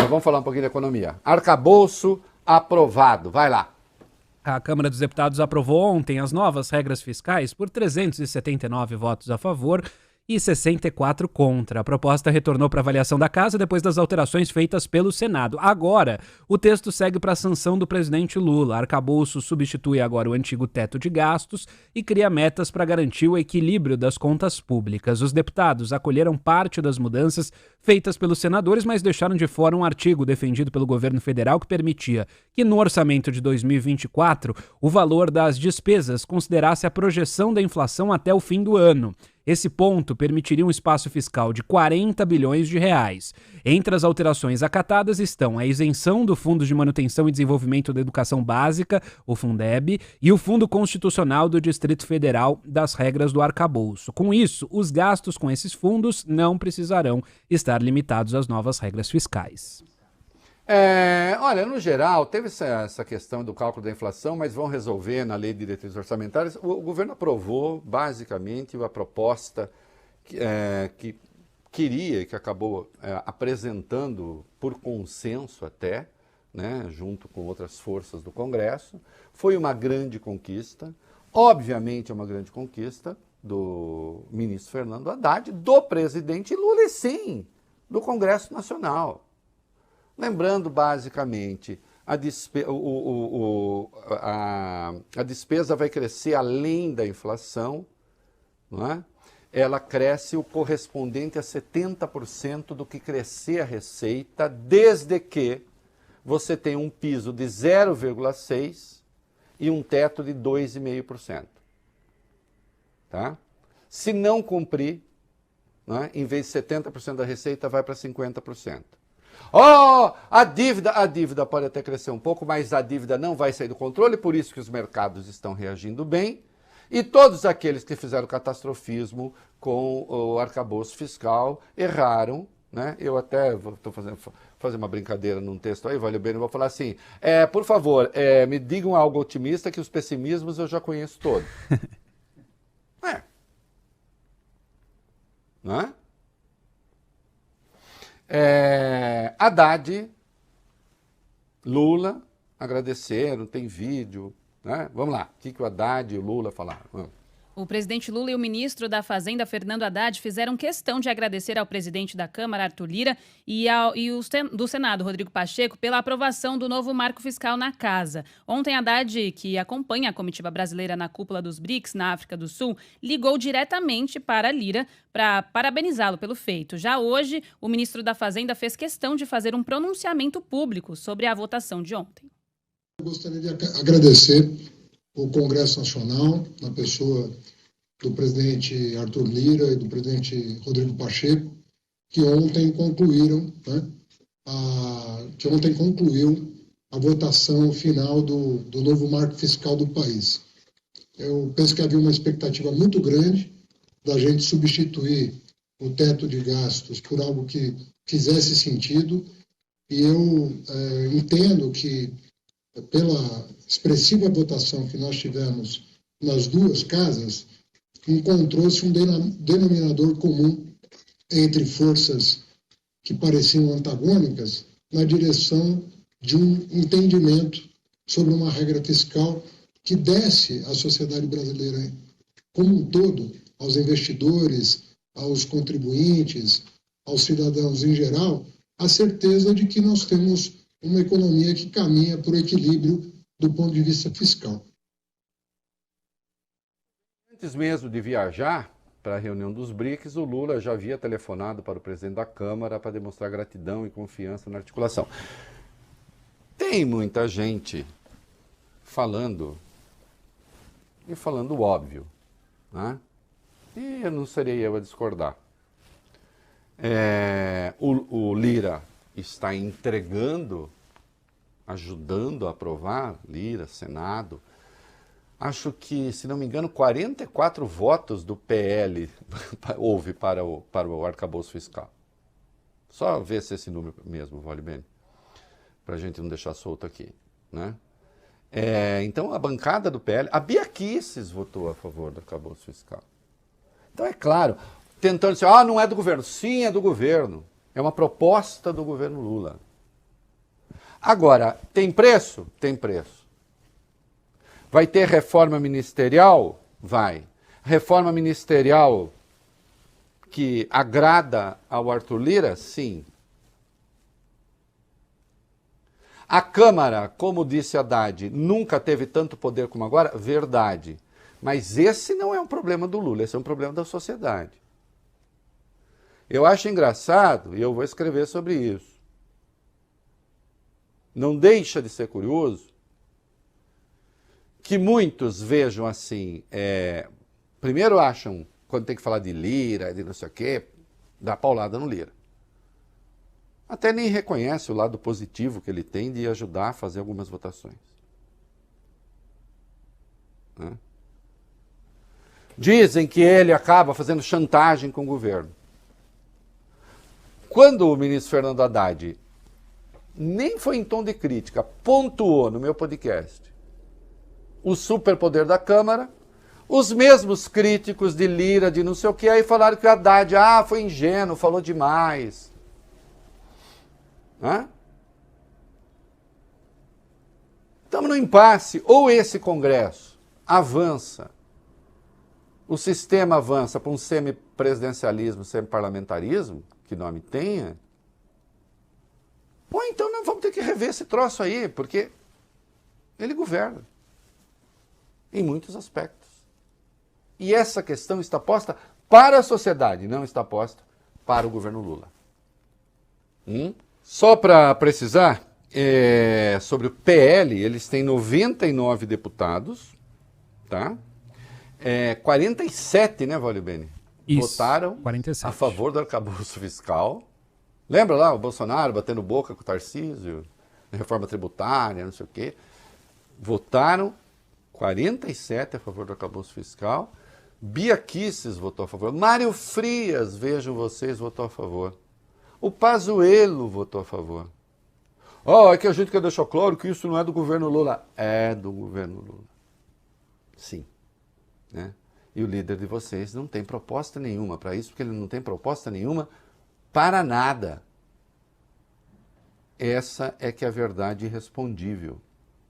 vamos falar um pouquinho da economia. Arcabouço aprovado, vai lá. A Câmara dos Deputados aprovou ontem as novas regras fiscais por 379 votos a favor e 64 contra. A proposta retornou para avaliação da Casa depois das alterações feitas pelo Senado. Agora, o texto segue para a sanção do presidente Lula. Arcabouço substitui agora o antigo teto de gastos e cria metas para garantir o equilíbrio das contas públicas. Os deputados acolheram parte das mudanças feitas pelos senadores, mas deixaram de fora um artigo defendido pelo governo federal que permitia que no orçamento de 2024 o valor das despesas considerasse a projeção da inflação até o fim do ano. Esse ponto permitiria um espaço fiscal de 40 bilhões de reais. Entre as alterações acatadas estão a isenção do Fundo de Manutenção e Desenvolvimento da Educação Básica, o Fundeb, e o Fundo Constitucional do Distrito Federal das regras do arcabouço. Com isso, os gastos com esses fundos não precisarão estar limitados às novas regras fiscais. Olha, no geral, teve essa questão do cálculo da inflação, mas vão resolver na Lei de Diretrizes Orçamentárias. O governo aprovou, basicamente, a proposta que queria, que acabou apresentando por consenso até, né, junto com outras forças do Congresso. Foi uma grande conquista, obviamente é uma grande conquista do ministro Fernando Haddad, do presidente Lula e sim, do Congresso Nacional. Lembrando, basicamente, a despesa vai crescer além da inflação, não é? Ela cresce o correspondente a 70% do que crescer a receita, desde que você tenha um piso de 0,6% e um teto de 2,5%. Tá? Se não cumprir, não é? Em vez de 70% da receita, vai para 50%. A dívida pode até crescer um pouco, mas a dívida não vai sair do controle, por isso que os mercados estão reagindo bem. E todos aqueles que fizeram catastrofismo com o arcabouço fiscal erraram, né? Eu até estou fazer uma brincadeira num texto aí, valeu bem, eu vou falar assim, por favor, me digam algo otimista que os pessimismos eu já conheço todos. Não é? Haddad, Lula agradeceram, tem vídeo, né? Vamos lá, o que o Haddad e o Lula falaram? O presidente Lula e o ministro da Fazenda, Fernando Haddad, fizeram questão de agradecer ao presidente da Câmara, Arthur Lira, e do Senado, Rodrigo Pacheco, pela aprovação do novo marco fiscal na casa. Ontem, Haddad, que acompanha a comitiva brasileira na cúpula dos BRICS, na África do Sul, ligou diretamente para Lira para parabenizá-lo pelo feito. Já hoje, o ministro da Fazenda fez questão de fazer um pronunciamento público sobre a votação de ontem. Eu gostaria de agradecer o Congresso Nacional, na pessoa do presidente Arthur Lira e do presidente Rodrigo Pacheco, que ontem concluiu a votação final do novo marco fiscal do país. Eu penso que havia uma expectativa muito grande da gente substituir o teto de gastos por algo que fizesse sentido, e eu entendo que, pela expressiva votação que nós tivemos nas duas casas, encontrou-se um denominador comum entre forças que pareciam antagônicas na direção de um entendimento sobre uma regra fiscal que desse à sociedade brasileira como um todo, aos investidores, aos contribuintes, aos cidadãos em geral, a certeza de que nós temos uma economia que caminha por equilíbrio do ponto de vista fiscal. Antes mesmo de viajar para a reunião dos BRICS, o Lula já havia telefonado para o presidente da Câmara para demonstrar gratidão e confiança na articulação. Tem muita gente falando óbvio, né? E eu não serei eu a discordar. O Lira está entregando, ajudando a aprovar, Lira, Senado. Acho que, se não me engano, 44 votos do PL houve para o arcabouço fiscal. Só ver se esse número mesmo vale bem, para a gente não deixar solto aqui, né? Então, a bancada do PL, a Bia Kicis votou a favor do arcabouço fiscal. Então, é claro, tentando dizer, não é do governo. Sim, é do governo. É uma proposta do governo Lula. Agora, tem preço? Tem preço. Vai ter reforma ministerial? Vai. Reforma ministerial que agrada ao Arthur Lira? Sim. A Câmara, como disse Haddad, nunca teve tanto poder como agora? Verdade. Mas esse não é um problema do Lula, esse é um problema da sociedade. Eu acho engraçado, e eu vou escrever sobre isso. Não deixa de ser curioso que muitos vejam assim, primeiro acham, quando tem que falar de Lira, de não sei o quê, dá paulada no Lira. Até nem reconhece o lado positivo que ele tem de ajudar a fazer algumas votações. Né? Dizem que ele acaba fazendo chantagem com o governo. Quando o ministro Fernando Haddad, nem foi em tom de crítica, pontuou no meu podcast o superpoder da Câmara, os mesmos críticos de Lira, de não sei o que, aí falaram que o Haddad foi ingênuo, falou demais. Estamos no impasse. Ou esse Congresso avança, o sistema avança para um semipresidencialismo, semiparlamentarismo, que nome tenha, ou então nós vamos ter que rever esse troço aí, porque ele governa em muitos aspectos. E essa questão está posta para a sociedade, não está posta para o governo Lula. Só para precisar, sobre o PL, eles têm 99 deputados, tá? 47, né, Vólio Bene? Isso, Votaram 47. a favor do arcabouço fiscal. Lembra lá o Bolsonaro batendo boca com o Tarcísio, reforma tributária, não sei o quê. Votaram 47 a favor do arcabouço fiscal. Bia Kicis votou a favor. Mário Frias, vejam vocês, votou a favor. O Pazuello votou a favor. É que a gente quer deixar claro que isso não é do governo Lula. É do governo Lula. Sim. Né? E o líder de vocês não tem proposta nenhuma para isso, porque ele não tem proposta nenhuma para nada. Essa é que é a verdade irrespondível.